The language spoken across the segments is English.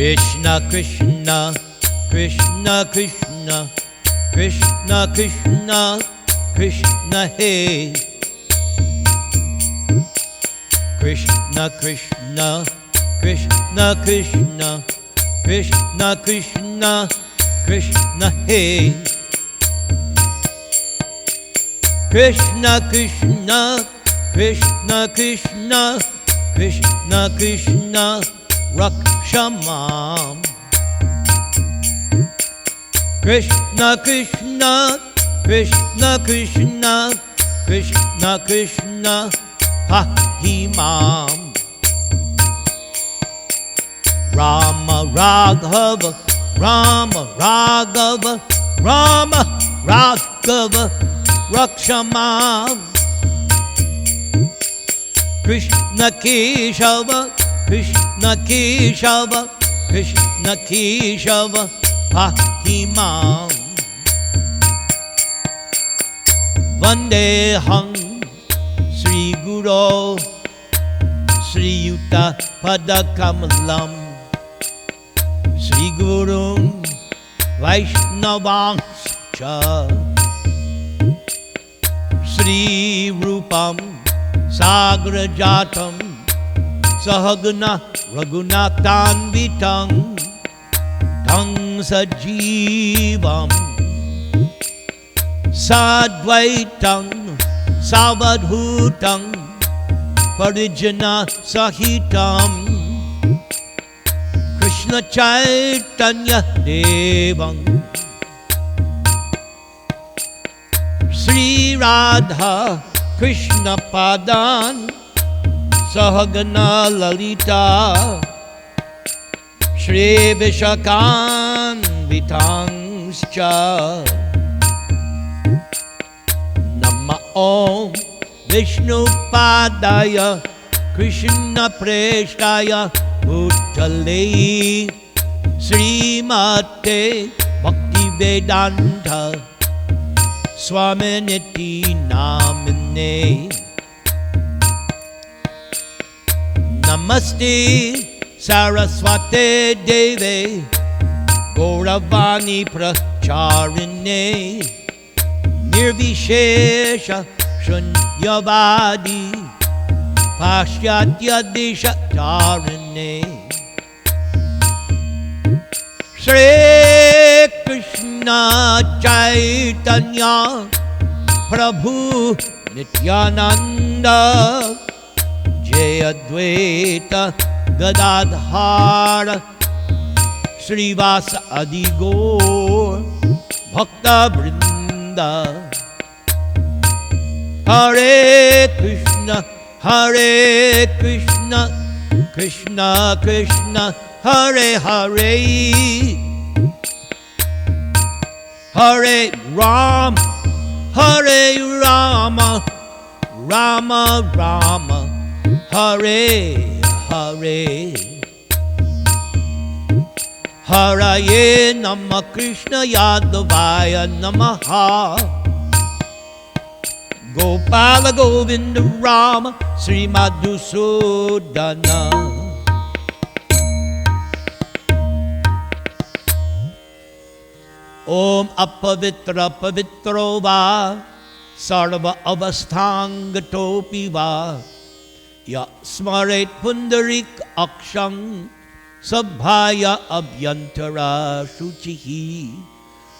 Krishna Krishna Krishna Krishna Krishna Krishna Krishna Hey Krishna Krishna Krishna Krishna Krishna Krishna Krishna Hey Krishna Krishna Krishna Krishna Krishna Krishna Rakshamam Krishna Krishna Krishna Krishna Krishna Krishna Pahimam Rama Raghava Rama Raghava Rama Raghava Rakshamam Krishna Keshava Krishna Keshava Krishna Keshava Pahimam Vandeham Sri Guru Sri Yuta Padakamalam Sri Guru Vaishnavangscha Sri Rupam Sagrajatam Sahagna Raghunathanvitam Tang Sajivam Sadvaitam Savadhutam Parijana Sahitam Krishna Chaitanya Devam Sri Radha Krishna Padan Sahagana Lalita Shri Vishakan Vitangscha Nama Om Vishnu Padaya Krishna Preshtaya Bhutale Srimate Bhakti Vedanta Swaminiti Namine Namaste Saraswate Deve Gauravani Pracharine Nirvishesha Shunyavadi Pashyatya Desha Tarine Shri Krishna Chaitanya Prabhu Nityananda Jai Advaita Gadadhara Srivasa Adigor Bhakta Vrinda Hare Krishna Krishna Krishna Hare Hare Hare Ram Hare Rama Rama Rama Hare Hare Haraye Nama Krishna Yadavaya Namaha Gopala Govinda Rama Sri Madhusudana Om Apavitra Pavitro Va Sarva Avasthangatopi Va Ya Smaret Pundarik Akshang Sabhaya Abhyantara Shuchihi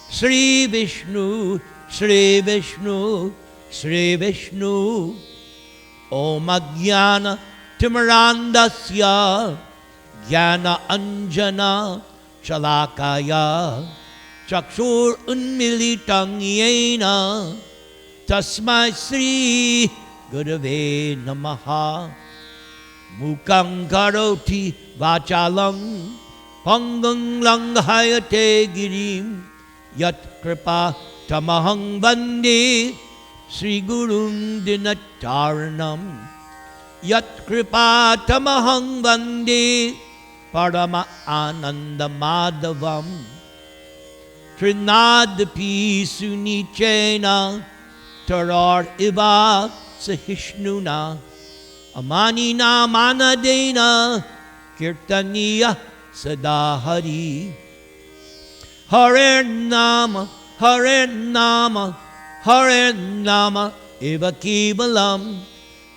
Sri Vishnu Sri Vishnu Sri Vishnu Om Ajnana Timarandasya Jnana Anjana Shalakaya Chakshur Unmilitang Yena Tasmai Sri Gurave Namaha Mukang Karoti Vachalang Pangang Langhayate Girim Yat Kripa Tamahang Bandi Sri Gurung Dinataranam Yat Kripa Tamahang Bandi Parama Ananda Madhavam Trinadapi Sunichena Tarar Iva Sahishnuna Amanina Manadena Kirtaniya sada hari. Hare Nama, Hare Nama, Hare Nama, eva kevalam,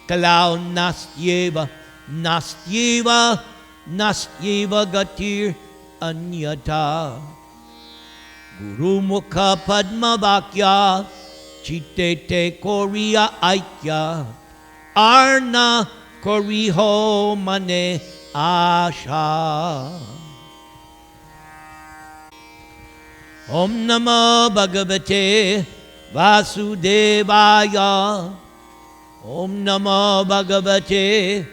kalau nastyeva, nastyeva, nastyeva gatir anyata. Guru mukha padma vakya, chitete koriya aikya, arna koriho mane asha. Om Namo Bhagavate Vasudevaya. Om Namo Bhagavate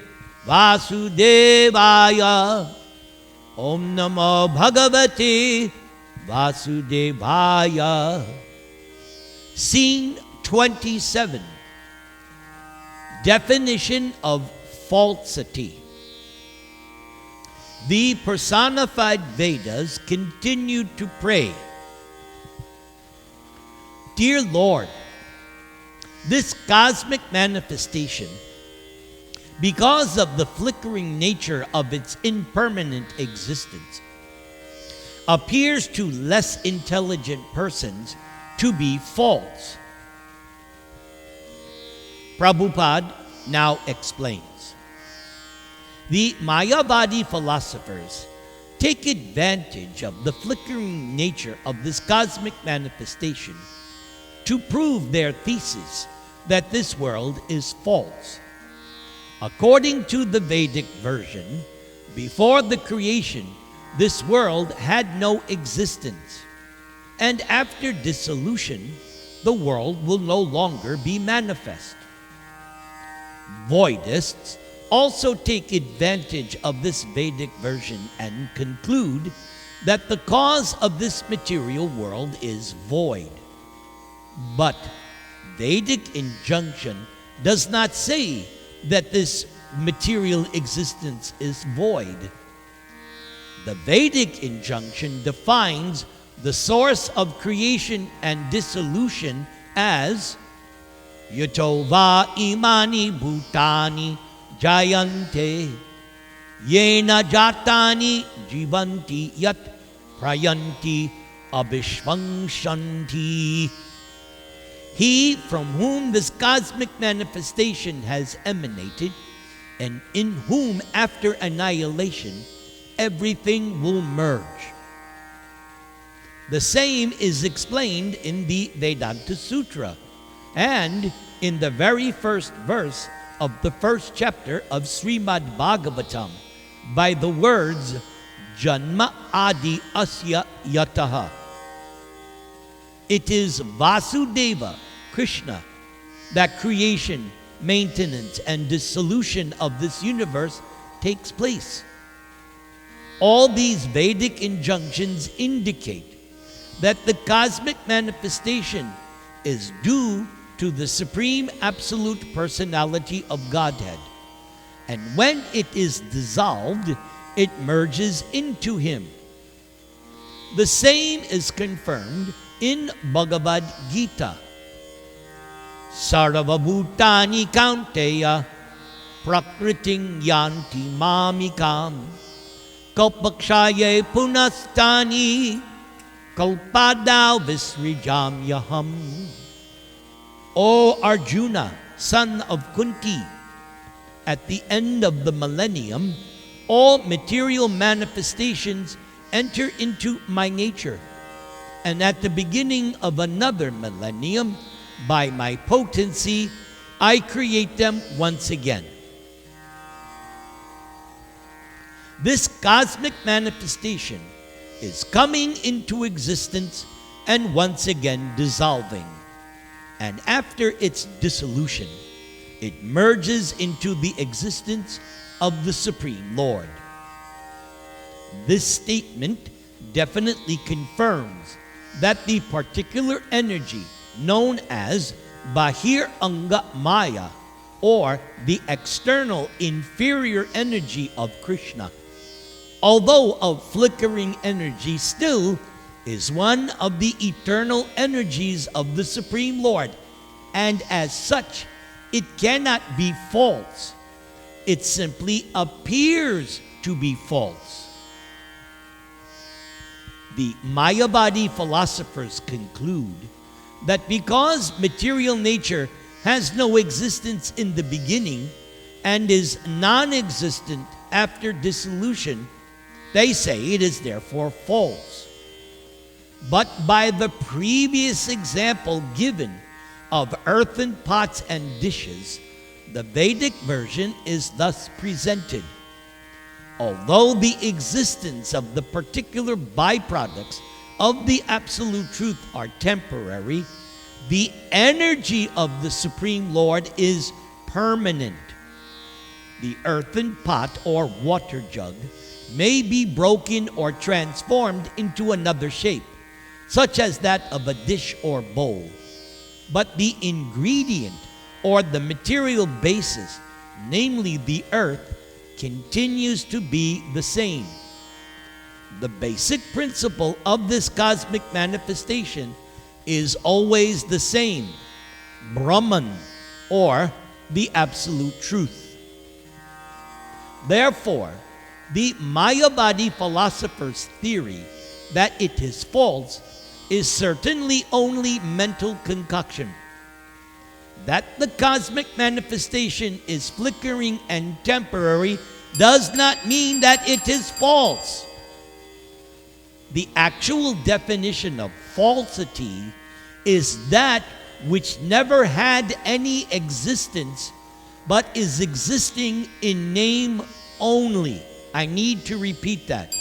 Vasudevaya. Om Namo Bhagavate Vasudevaya. Scene 27. Definition of falsity. The personified Vedas continued to pray, Dear Lord, this cosmic manifestation, because of the flickering nature of its impermanent existence, appears to less intelligent persons to be false. Prabhupada now explains. The Mayavadi philosophers take advantage of the flickering nature of this cosmic manifestation to prove their thesis that this world is false. According to the Vedic version, before the creation, this world had no existence, and after dissolution, the world will no longer be manifest. Voidists also take advantage of this Vedic version and conclude that the cause of this material world is void. But Vedic injunction does not say that this material existence is void. The Vedic injunction defines the source of creation and dissolution as Yato va imani bhutani jayante yena jatani jivanti yat prayanti abhishvangshanti. He from whom this cosmic manifestation has emanated, and in whom after annihilation everything will merge. The same is explained in the Vedanta Sutra and in the very first verse of the first chapter of Srimad Bhagavatam by the words Janma Adi Asya Yataha. It is Vasudeva, Krishna, that creation, maintenance, and dissolution of this universe takes place. All these Vedic injunctions indicate that the cosmic manifestation is due to the Supreme Absolute Personality of Godhead, and when it is dissolved, it merges into Him. The same is confirmed in Bhagavad Gita. Sarvabhutani kaunteya prakriting yanti mamikam kalpakshaye punastani kalpadau visrijam yaham. O Arjuna, son of Kunti, at the end of the millennium, all material manifestations enter into my nature, and at the beginning of another millennium, by my potency, I create them once again. This cosmic manifestation is coming into existence and once again dissolving. And after its dissolution, it merges into the existence of the Supreme Lord. This statement definitely confirms that the particular energy known as Bahir Anga Maya, or the external inferior energy of Krishna, although of flickering energy, still is one of the eternal energies of the Supreme Lord, and as such, it cannot be false. It simply appears to be false. The Mayavadi philosophers conclude that because material nature has no existence in the beginning and is non-existent after dissolution, they say it is therefore false. But by the previous example given of earthen pots and dishes, the Vedic version is thus presented. Although the existence of the particular byproducts of the Absolute Truth are temporary, the energy of the Supreme Lord is permanent. The earthen pot or water jug may be broken or transformed into another shape, such as that of a dish or bowl. But the ingredient or the material basis, namely the earth, continues to be the same. The basic principle of this cosmic manifestation is always the same, Brahman, or the Absolute Truth. Therefore, the Mayavadi philosopher's theory that it is false is certainly only mental concoction. That the cosmic manifestation is flickering and temporary does not mean that it is false. The actual definition of falsity is that which never had any existence but is existing in name only. I need to repeat that.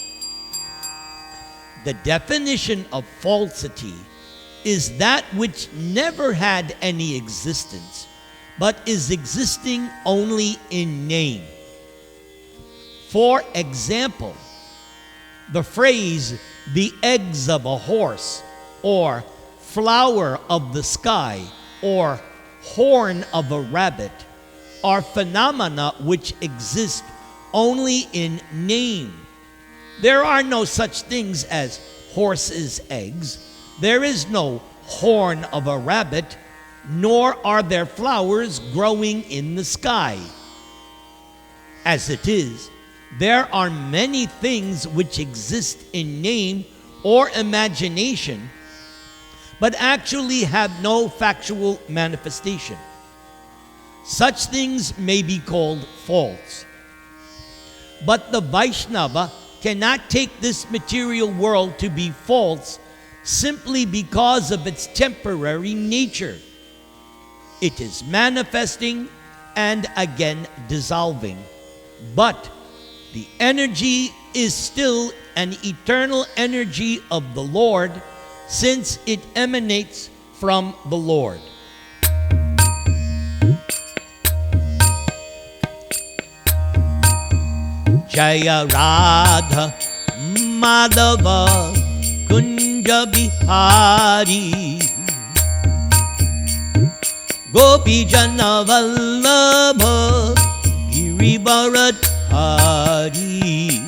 The definition of falsity is that which never had any existence, but is existing only in name. For example, the phrase, the eggs of a horse, or flower of the sky, or horn of a rabbit, are phenomena which exist only in name. There are no such things as horse's eggs. There is no horn of a rabbit, nor are there flowers growing in the sky. As it is, there are many things which exist in name or imagination, but actually have no factual manifestation. Such things may be called false. But the Vaishnava cannot take this material world to be false simply because of its temporary nature. It is manifesting and again dissolving, but the energy is still an eternal energy of the Lord, since it emanates from the Lord. Jaya Radha Madhava Kunja Bihari Gopi Jana Vallabha Girivaradhari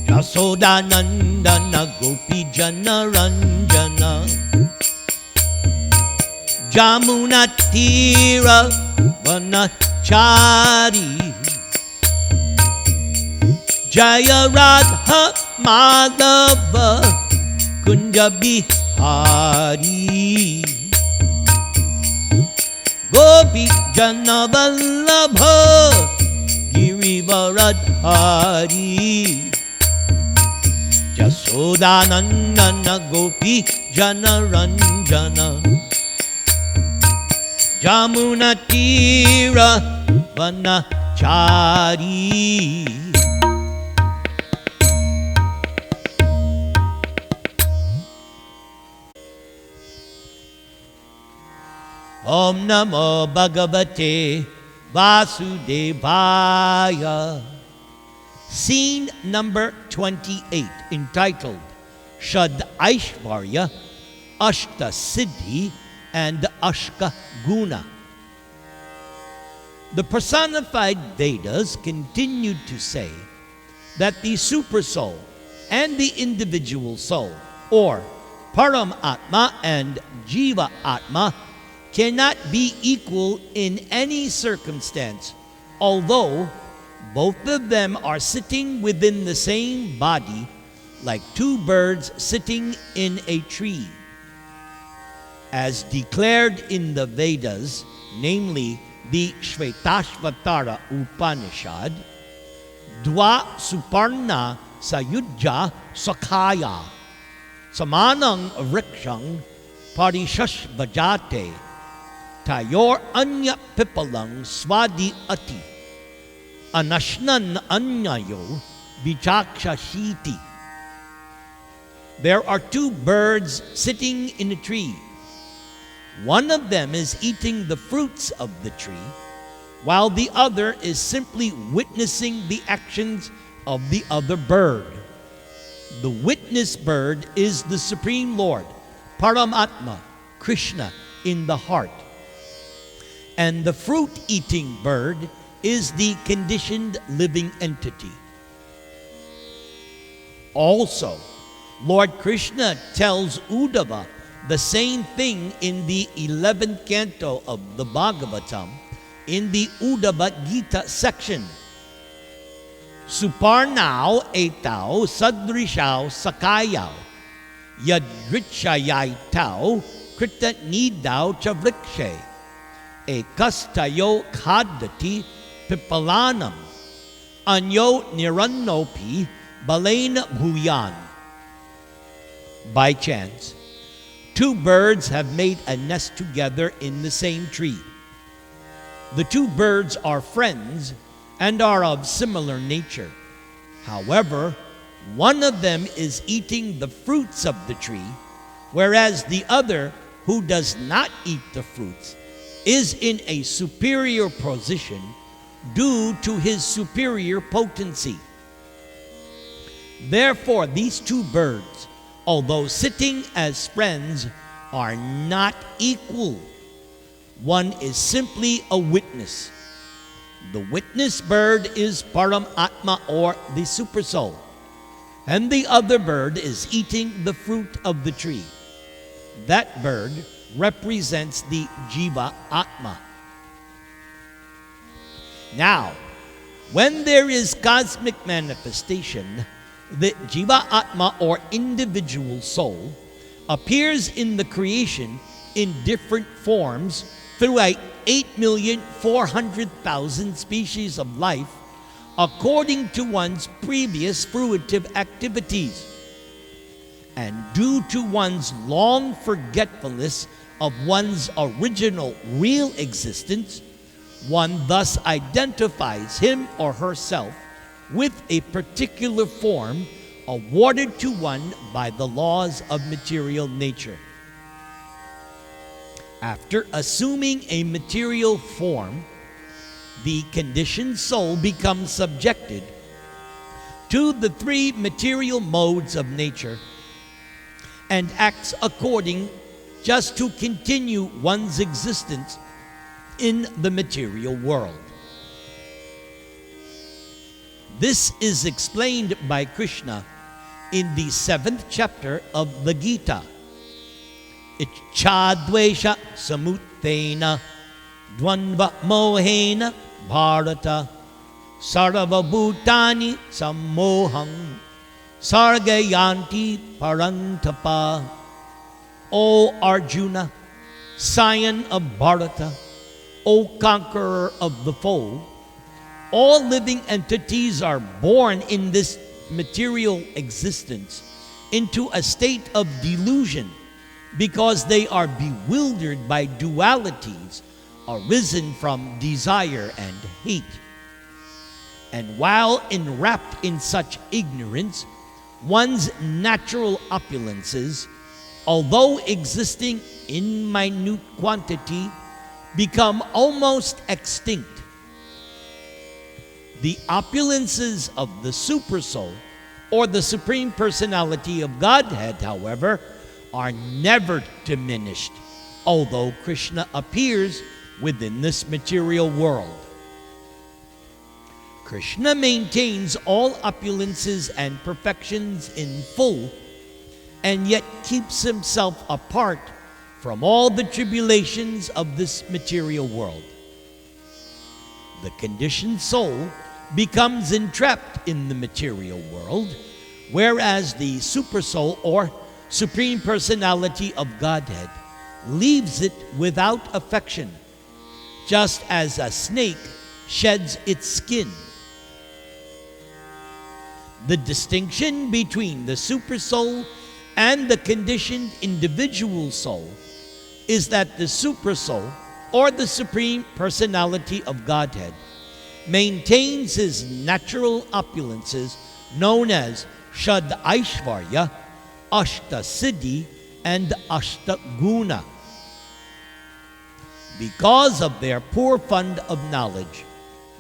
Yasoda Nandana Gopi Jana Ranjana Jamuna Tira Vanachari Jaya Radha Madhava Kunja Bihari Gopi Jana Vallabha Girivaradhari Jasodanandana Gopi Jana Ranjana Jamuna Tira Vanachari. Om Namo Bhagavate Vasudevaya. Scene number 28, entitled Shad Aishvarya, Ashta Siddhi, and Ashka Guna. The personified Vedas continued to say that the Supersoul and the individual soul, or Param Atma and Jiva Atma, cannot be equal in any circumstance, although both of them are sitting within the same body, like two birds sitting in a tree. As declared in the Vedas, namely the Shvetashvatara Upanishad, Dwa Suparna Sayujja Sakhaya Samanang Vrikshang Parishash Bajate Tayor Anya Pipalang Swadi Ati Anashnan Anyayo Vichakshashiti. There are two birds sitting in a tree. One of them is eating the fruits of the tree, while the other is simply witnessing the actions of the other bird. The witness bird is the Supreme Lord, Paramatma, Krishna in the heart. And the fruit-eating bird is the conditioned living entity. Also, Lord Krishna tells Uddhava the same thing in the 11th canto of the Bhagavatam, in the Uddhava Gita section. Suparnao etao sadrishao sakayao yadrichayai tau krita nidao chavrikshe ekastayo khadati pipalanam anyo nirannopi balena bhuyan. By chance, two birds have made a nest together in the same tree. The two birds are friends and are of similar nature. However, one of them is eating the fruits of the tree, whereas the other, who does not eat the fruits, is in a superior position due to his superior potency. Therefore, these two birds, although sitting as friends, are not equal. One is simply a witness. The witness bird is Paramatma, or the Supersoul, and the other bird is eating the fruit of the tree. That bird represents the Jiva Atma. Now, when there is cosmic manifestation, the Jiva Atma, or individual soul, appears in the creation in different forms throughout 8,400,000 species of life, according to one's previous fruitive activities. And due to one's long forgetfulness of one's original real existence, one thus identifies him or herself with a particular form awarded to one by the laws of material nature. After assuming a material form, the conditioned soul becomes subjected to the three material modes of nature and acts according just to continue one's existence in the material world. This is explained by Krishna in the 7th chapter of the Gita. Ichchadvesha samuttena dvandva mohena bharata sarva bhutani sammoham sargayanti parantapa. O Arjuna, scion of Bharata, O conqueror of the foe, all living entities are born in this material existence into a state of delusion because they are bewildered by dualities arisen from desire and hate. And while enwrapped in such ignorance, one's natural opulences, although existing in minute quantity, become almost extinct. The opulences of the Supersoul, or the Supreme Personality of Godhead, however, are never diminished, although Krishna appears within this material world. Krishna maintains all opulences and perfections in full, and yet keeps himself apart from all the tribulations of this material world. The conditioned soul becomes entrapped in the material world, whereas the Supersoul or Supreme Personality of Godhead leaves it without affection, just as a snake sheds its skin. The distinction between the Supersoul and the conditioned individual soul is that the Supersoul, or the Supreme Personality of Godhead, maintains his natural opulences known as Shad Aishvarya, Ashta Siddhi, and Ashta Guna. Because of their poor fund of knowledge,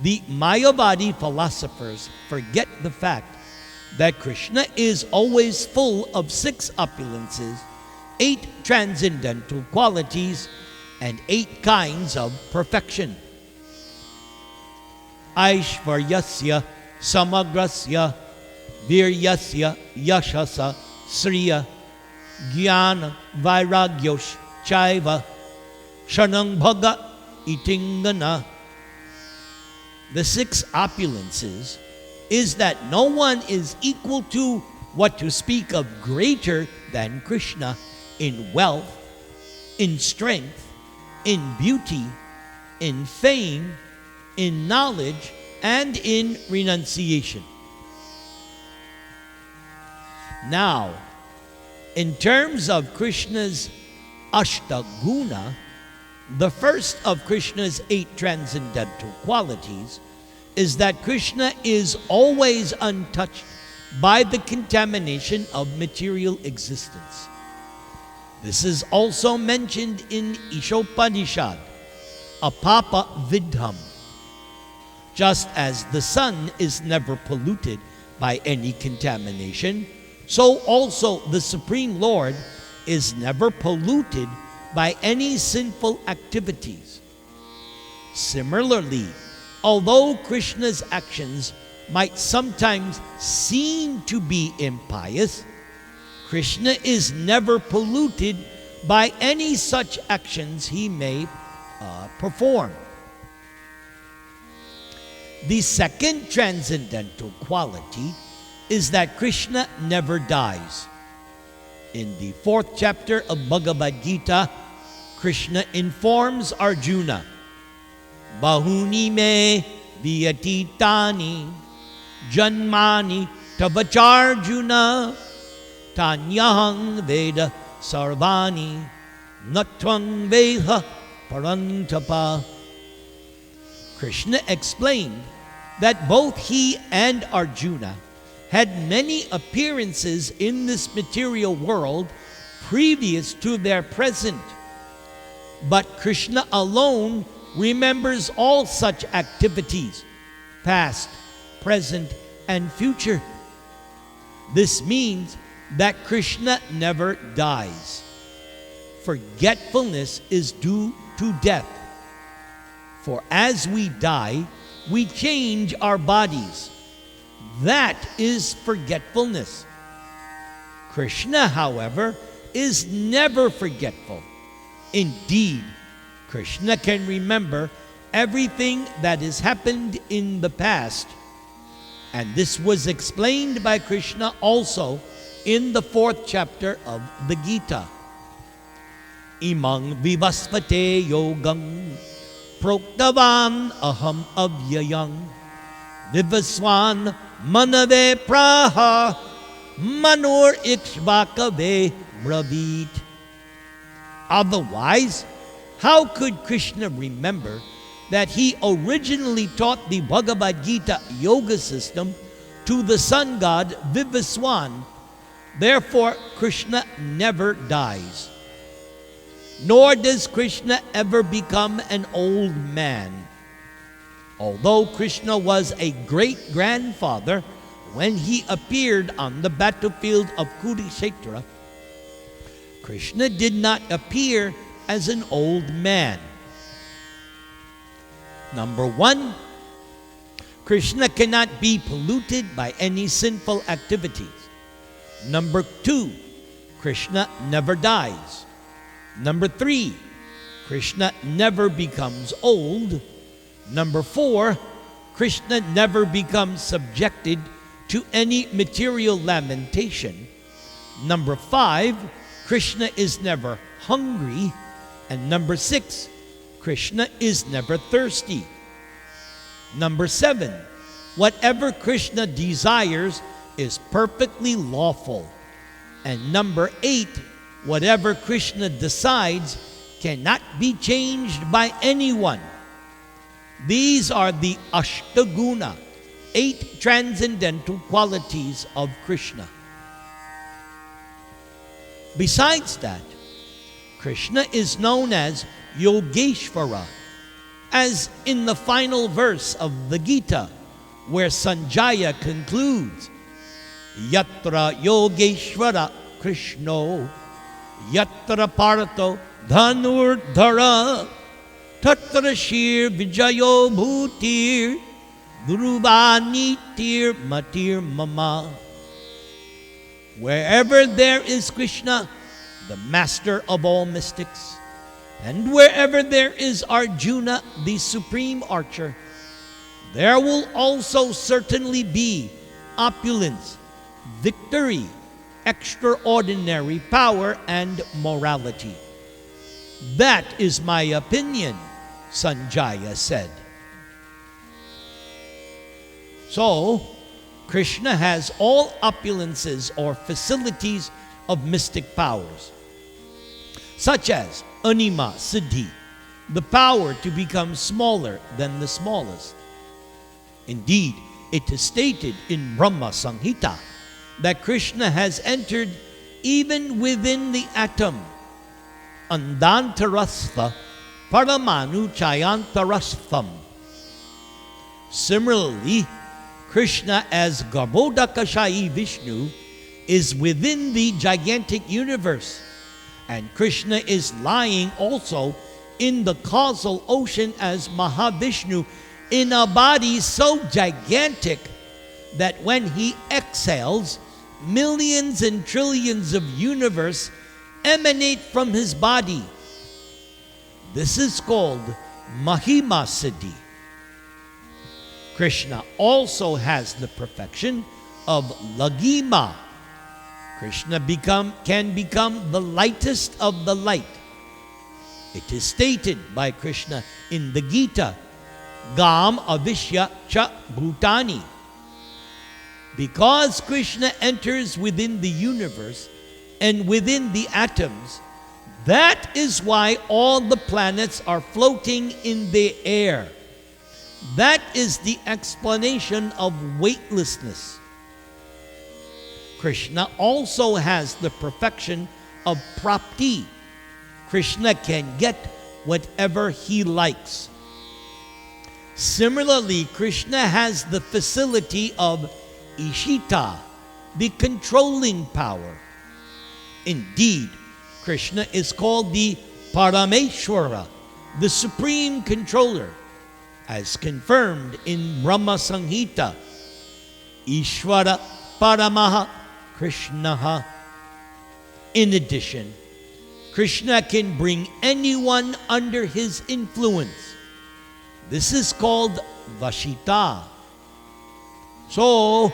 the Mayavadi philosophers forget the fact that Krishna is always full of 6 opulences, 8 transcendental qualities, and 8 kinds of perfection. Aishvaryasya, Samagrasya, Viryasya, Yashasa, Sriya, Jnana, Vairagyosh, Chaiva, Shanang Bhaga, Itingana. The 6 opulences is that no one is equal to, what to speak of greater than Krishna, in wealth, in strength, in beauty, in fame, in knowledge, and in renunciation. Now, in terms of Krishna's Ashtaguna, the first of Krishna's 8 transcendental qualities is that Krishna is always untouched by the contamination of material existence. This is also mentioned in Ishopanishad, Apapa Vidham. Just as the sun is never polluted by any contamination, so also the Supreme Lord is never polluted by any sinful activities. Similarly, although Krishna's actions might sometimes seem to be impious, Krishna is never polluted by any such actions he may perform. The second transcendental quality is that Krishna never dies. In the 4th chapter of Bhagavad Gita, Krishna informs Arjuna, Bahuni me vyatitani janmani tavacharjuna tanyahang veda sarvani natvang veha parantapa. Krishna explained that both he and Arjuna had many appearances in this material world previous to their present, but Krishna alone remembers all such activities, past, present, and future. This means that Krishna never dies. Forgetfulness is due to death. For as we die, we change our bodies. That is forgetfulness. Krishna, however, is never forgetful. Indeed, Krishna can remember everything that has happened in the past. And this was explained by Krishna also in the 4th chapter of the Gita. Imang vivasvate yogam proktavan aham avyayang vivaswan manave praha manur ikshvakave bravit. Otherwise, how could Krishna remember that he originally taught the Bhagavad Gita yoga system to the sun god Vivaswan? Therefore, Krishna never dies. Nor does Krishna ever become an old man. Although Krishna was a great-grandfather when he appeared on the battlefield of Kurukshetra, Krishna did not appear as an old man. Number 1, Krishna cannot be polluted by any sinful activities. Number 2, Krishna never dies. Number 3, Krishna never becomes old. Number 4, Krishna never becomes subjected to any material lamentation. Number 5, Krishna is never hungry. And number 6, Krishna is never thirsty. Number 7, whatever Krishna desires is perfectly lawful. And number 8, whatever Krishna decides cannot be changed by anyone. These are the Ashtaguna, 8 transcendental qualities of Krishna. Besides that, Krishna is known as Yogeshvara, as in the final verse of the Gita, where Sanjaya concludes, Yatra Yogeshvara Krishno, Yatra Parato Dhanurdhara, Tatra Shir Vijayo Bhutir, Dhuruvanitir Matir Mama. Wherever there is Krishna, the master of all mystics, and wherever there is Arjuna, the supreme archer, there will also certainly be opulence, victory, extraordinary power, and morality. That is my opinion, Sanjaya said. So, Krishna has all opulences or facilities of mystic powers, such as Anima Siddhi, the power to become smaller than the smallest. Indeed, it is stated in Brahma Samhita that Krishna has entered even within the atom. Andantarastha Paramanu Chayantarastham. Similarly, Krishna as Garbhodakashayi Vishnu is within the gigantic universe, and Krishna is lying also in the causal ocean as Mahavishnu in a body so gigantic that when he exhales, millions and trillions of universe emanate from his body. This is called Mahima Siddhi. Krishna also has the perfection of Lagima. Krishna can become the lightest of the light. It is stated by Krishna in the Gita, Gam Avishya Cha Bhutani. Because Krishna enters within the universe and within the atoms, that is why all the planets are floating in the air. That is the explanation of weightlessness. Krishna also has the perfection of prapti. Krishna can get whatever he likes. Similarly, Krishna has the facility of Ishita, the controlling power. Indeed, Krishna is called the Parameshwara, the supreme controller, as confirmed in Brahma Samhita. Ishvara Paramaha Krishnaha. In addition, Krishna can bring anyone under his influence. This is called Vashita. So,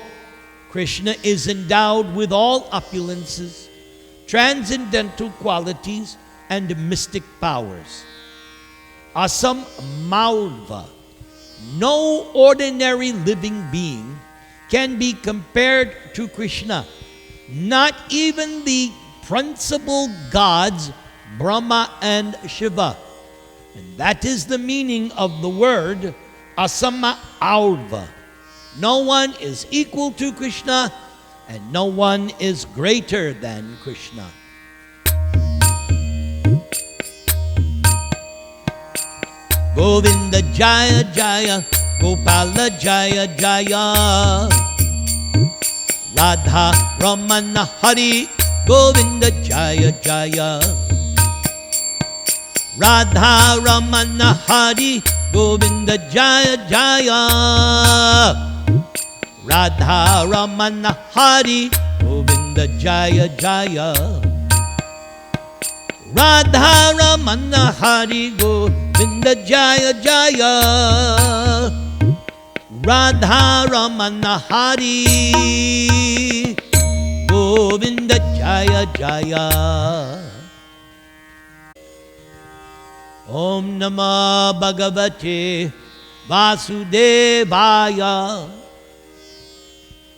Krishna is endowed with all opulences, transcendental qualities, and mystic powers. Asam Maurva. No ordinary living being can be compared to Krishna. Not even the principal gods, Brahma and Shiva. And that is the meaning of the word Asama Aurva. No one is equal to Krishna, and no one is greater than Krishna. Govinda Jaya Jaya, Gopala Jaya Jaya, Radha Ramana Hari, Govinda Jaya Jaya, Radha Ramana Hari, Govinda Jaya Jaya, Radha Ramana Hari, Govinda Jaya Jaya, Radha Ramana Hari, Govinda Jaya Jaya, Radha Ramana Hari Govinda Jaya Jaya. Om Namah Bhagavate Vasudevaya.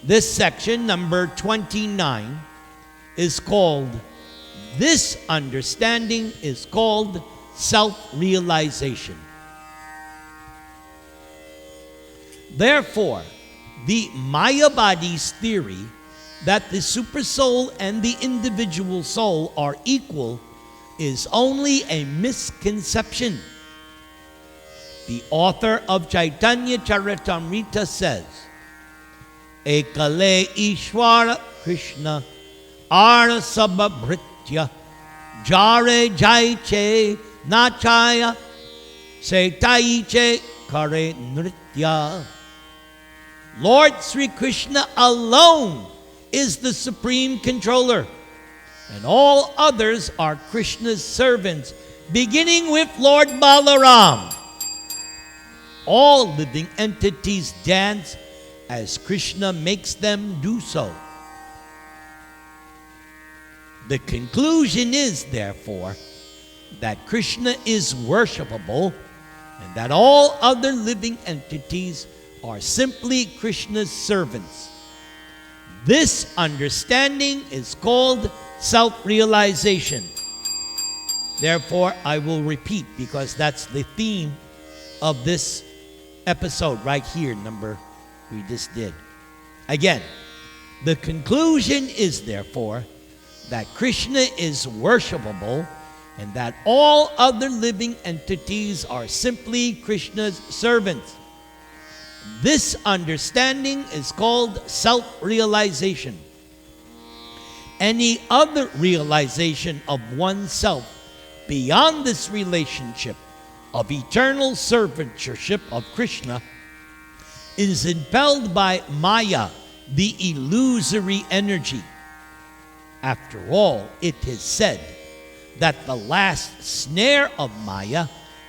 This section, number 29, is called, this understanding is called self-realization. Therefore, the Mayavadi's theory that the supersoul and the individual soul are equal is only a misconception. The author of Chaitanya Charitamrita says, Ekale Ishwara Krishna Ara Sababhritya Jare Jaiche Nachaya Setaiche Kare Nritya. Lord Sri Krishna alone is the supreme controller, and all others are Krishna's servants, beginning with Lord Balaram. All living entities dance as Krishna makes them do so. The conclusion is, therefore, that Krishna is worshipable and that all other living entities are simply Krishna's servants. This understanding is called self-realization. Therefore, I will repeat, because that's the theme of this episode right here, number we just did. Again, the conclusion is, therefore, that Krishna is worshipable and that all other living entities are simply Krishna's servants. This understanding is called self-realization. Any other realization of oneself beyond this relationship of eternal servantship of Krishna is impelled by Maya, the illusory energy. After all, it is said that the last snare of Maya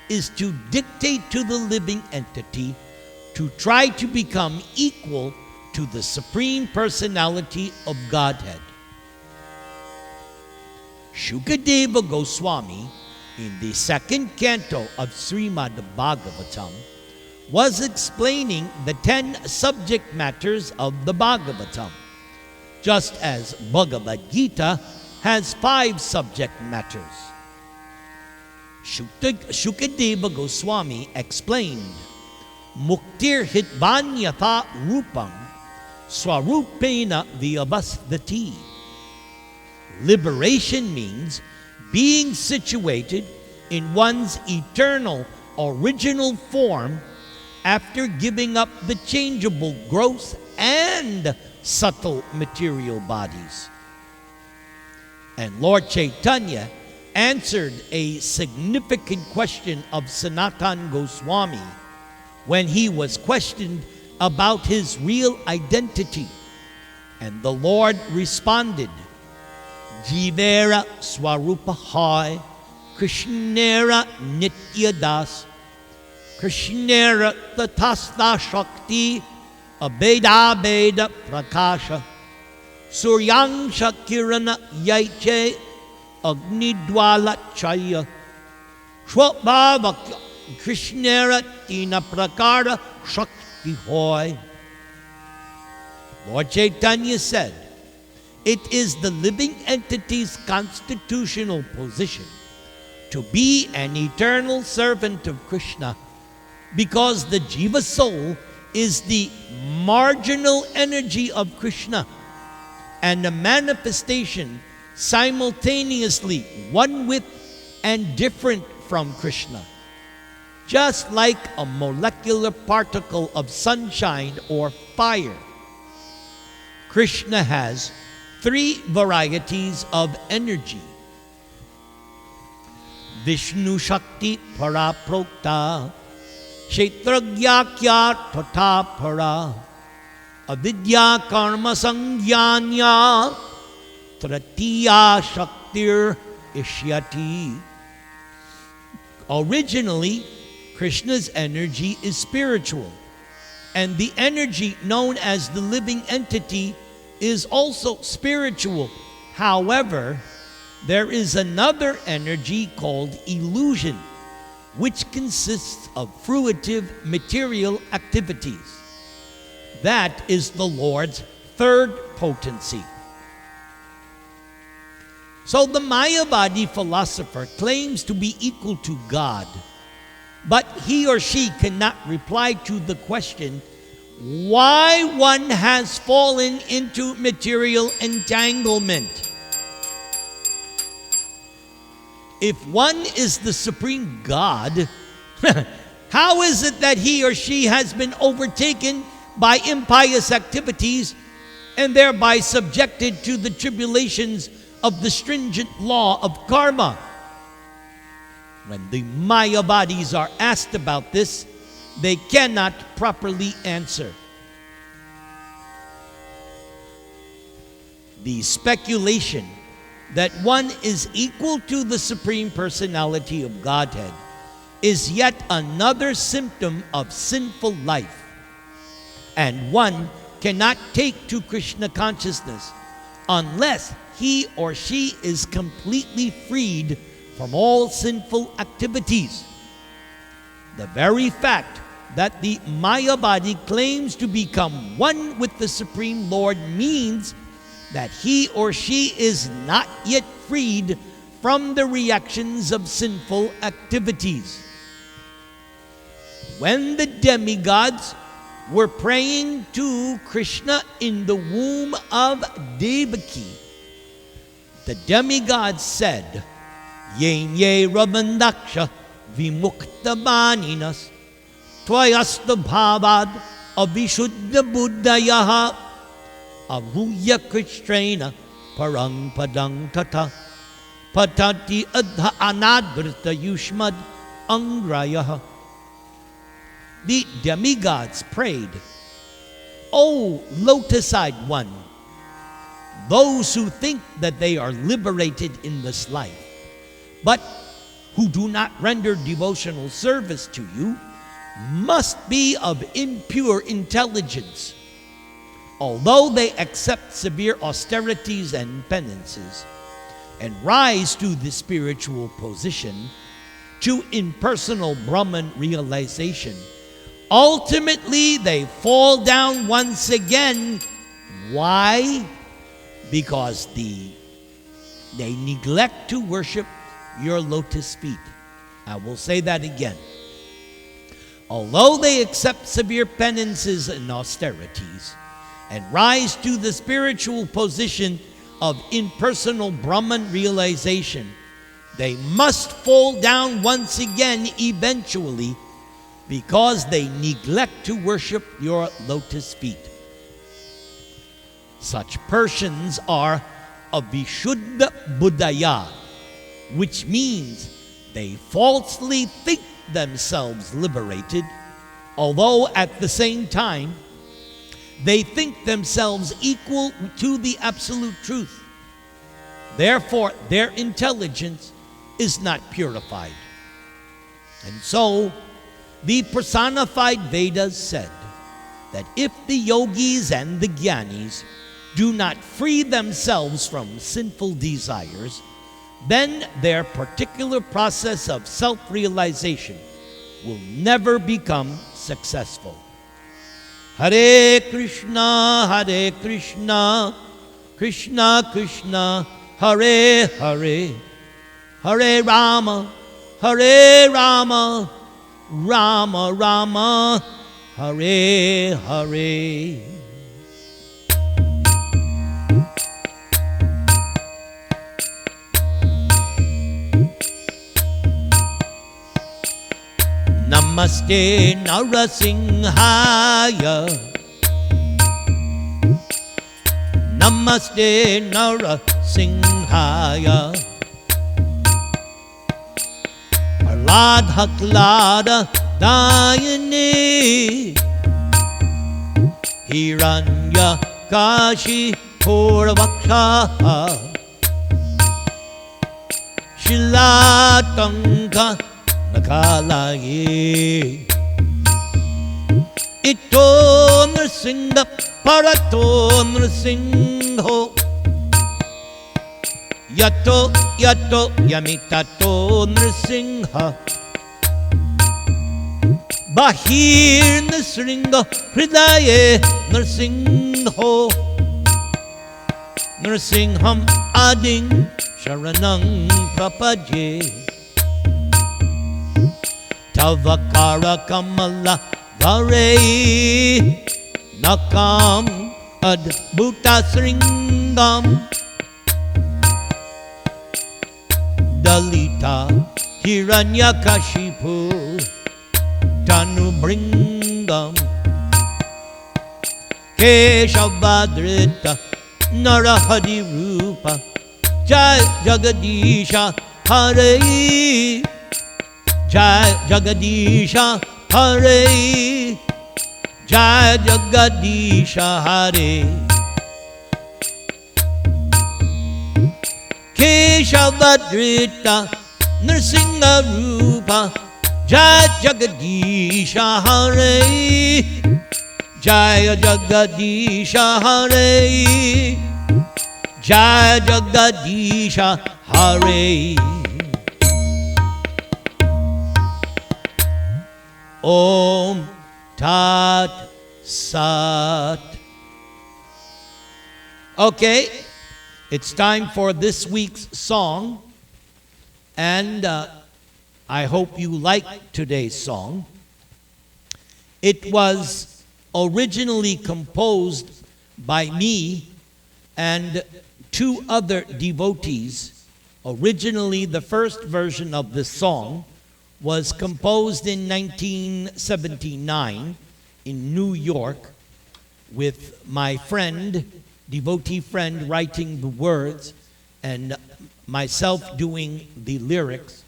is to dictate to the living entity to try to become equal to the Supreme Personality of Godhead. Shukadeva Goswami, in the second canto of Srimad Bhagavatam, was explaining the 10 subject matters of the Bhagavatam, just as Bhagavad Gita has 5 subject matters. Shukadeva Goswami explained, Muktir hitvanyatha rupam swarupena vyavasthati. Liberation means being situated in one's eternal original form after giving up the changeable gross and subtle material bodies. And Lord Chaitanya answered a significant question of Sanatan Goswami when he was questioned about his real identity. And the Lord responded, Jivera Swarupahai Krishnera Nityadas Krishnera Tatastha Shakti Abeda Beda Prakasha Suryang Shakirana Yaiche Agnidwala Chaya Shwabhava Krishnera Tina Prakara Shakti Hoy. Lord Chaitanya said, it is the living entity's constitutional position to be an eternal servant of Krishna, because the Jiva soul is the marginal energy of Krishna and a manifestation simultaneously one with and different from Krishna. Just like a molecular particle of sunshine or fire, Krishna has 3 varieties of energy. Vishnu Shakti Paraprokta Kshetragyakya Tata Para Avidya Karma Sangyanya Tratiya Shaktir Ishyati. Originally, Krishna's energy is spiritual, And the energy known as the living entity is also spiritual. However, there is another energy called illusion, which consists of fruitive material activities. That is the Lord's third potency. So the Mayavadi philosopher claims to be equal to God, but he or she cannot reply to the question why one has fallen into material entanglement. If one is the supreme God, how is it that he or she has been overtaken by impious activities and thereby subjected to the tribulations of the stringent law of karma? When the Mayavadis are asked about this, they cannot properly answer. The speculation that one is equal to the Supreme Personality of Godhead is yet another symptom of sinful life. And one cannot take to Krishna consciousness unless he or she is completely freed from all sinful activities. The very fact that the Mayavadi claims to become one with the Supreme Lord means that he or she is not yet freed from the reactions of sinful activities. When the demigods were praying to Krishna in the womb of Devaki, the demigods said, Yen ye rabandaksha vimukta baninas tvayasta bhavad avishuddha buddhayaha avuya krishrena parang padang tata patati adha anadvrta yushmad angrayaha. The demigods prayed, O lotus-eyed one, those who think that they are liberated in this life, but who do not render devotional service to you, must be of impure intelligence. Although they accept severe austerities and penances, and rise to the spiritual position, to impersonal Brahman realization, ultimately they fall down once again. Why? Because they neglect to worship your lotus feet. I will say that again. Although they accept severe penances and austerities, and rise to the spiritual position of impersonal Brahman realization, they must fall down once again eventually because they neglect to worship your lotus feet. Such persons are avishuddha buddhaya, which means they falsely think themselves liberated, although at the same time they think themselves equal to the absolute truth. Therefore, their intelligence is not purified. And so, the personified Vedas said that if the yogis and the jnanis do not free themselves from sinful desires, then their particular process of self-realization will never become successful. Hare Krishna, Krishna Krishna, Hare Hare, Hare Rama, Rama Rama, Hare Hare. Namaste Narasimhaya, Namaste Narasimhaya, Radha Klada Dayani, Hiranya Kashi Puravaksha, Shilatanka Nakalaye, Ito Nrsimha Parato Nrsimho Yato Yato Yamitato Nrsimha Bahir Nrsimha Hridaye Nrsimho Nrsimham Ading Sharanang Prapaje Tavakara Kamala Vare Nakam Adbhuta Sringam Dalita Hiranyakashipu Tanu Bringam Keshavadrita Narahadi Rupa Jai Jagadisha Hare Jai Jagadisha Hare Jai Jagadisha Hare Keshavadrita Nrsimha Rupa Jai Jagadisha Hare Jai Jagadisha Hare Jai Jagadisha Hare Om Tat Sat. Okay, it's time for this week's song, and I hope you like today's song. It was originally composed by me and two other devotees. Originally, the first version of this song was composed in 1979 in New York with my friend, devotee friend, writing the words and myself doing the lyrics.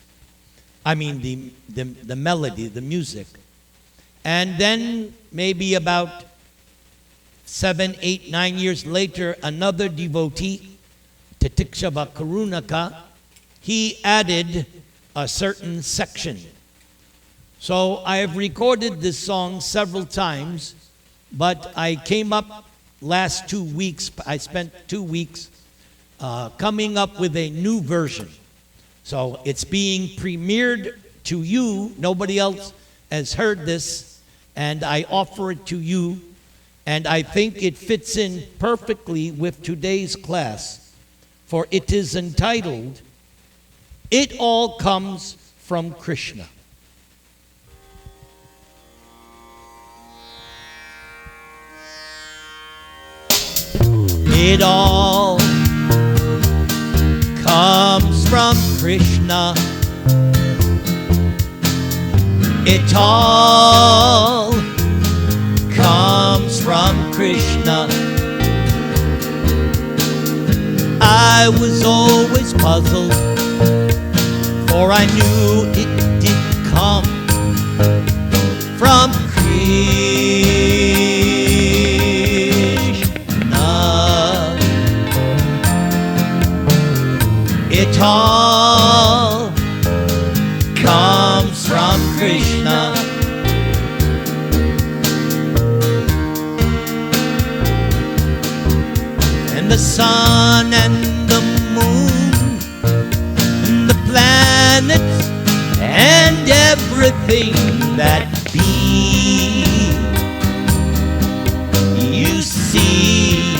I mean the melody, the music. And then maybe about 7, 8, 9 years later, another devotee, Titikshava Karunaka, he added a certain section. So I have recorded this song several times, but I came up last 2 weeks, I spent 2 weeks coming up with a new version. So it's being premiered to you. Nobody else has heard this, and I offer it to you. And I think it fits in perfectly with today's class, for it is entitled, It All Comes from Krishna. It all comes from Krishna. It all comes from Krishna. I was always puzzled, for I knew it did come from Krishna. It all comes from Krishna. And the sun and the moon and the planets and everything that be, you see,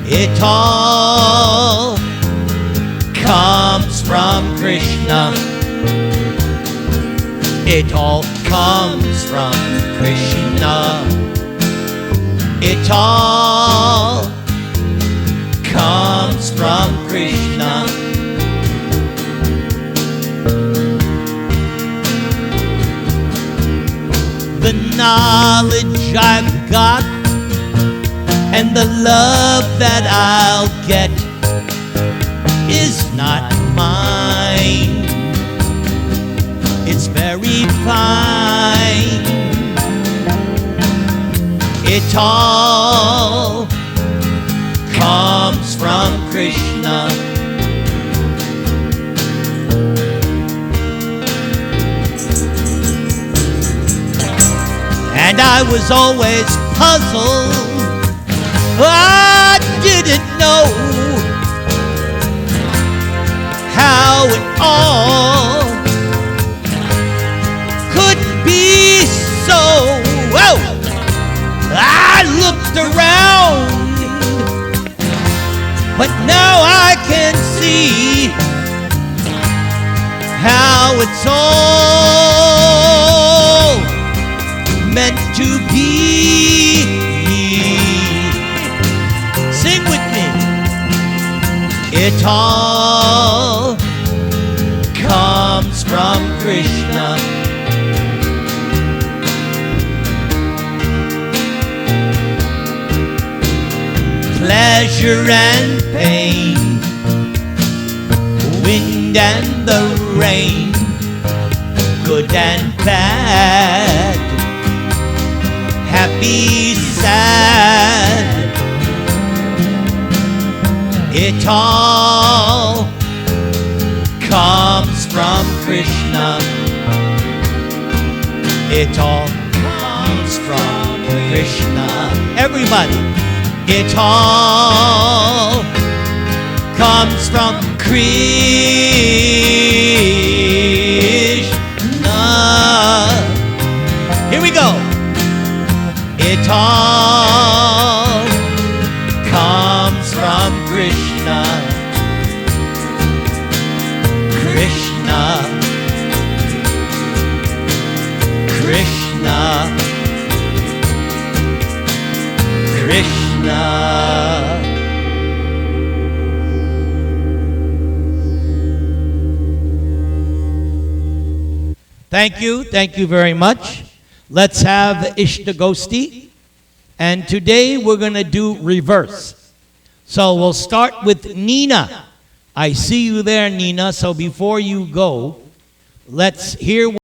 it all comes from Krishna. It all comes from Krishna. It all comes from Krishna. The knowledge I've got and the love that I'll get is not mine. It's very fine. It all comes from Krishna. I was always puzzled. I didn't know how it all could be so. Whoa! I looked around, but now I can see how it's all meant to be. Sing with me. It all comes from Krishna. Pleasure and pain, wind and the rain, good and bad, happy, sad. It all comes from Krishna. It all comes from Krishna. Everybody. It all comes from Krishna. Here we go. It all comes from Krishna. Krishna. Krishna. Krishna. Thank you very much. Let's have Ishtagosti. And today we're going to do reverse. So we'll start with Nina. I see you there, Nina. So before you go, let's hear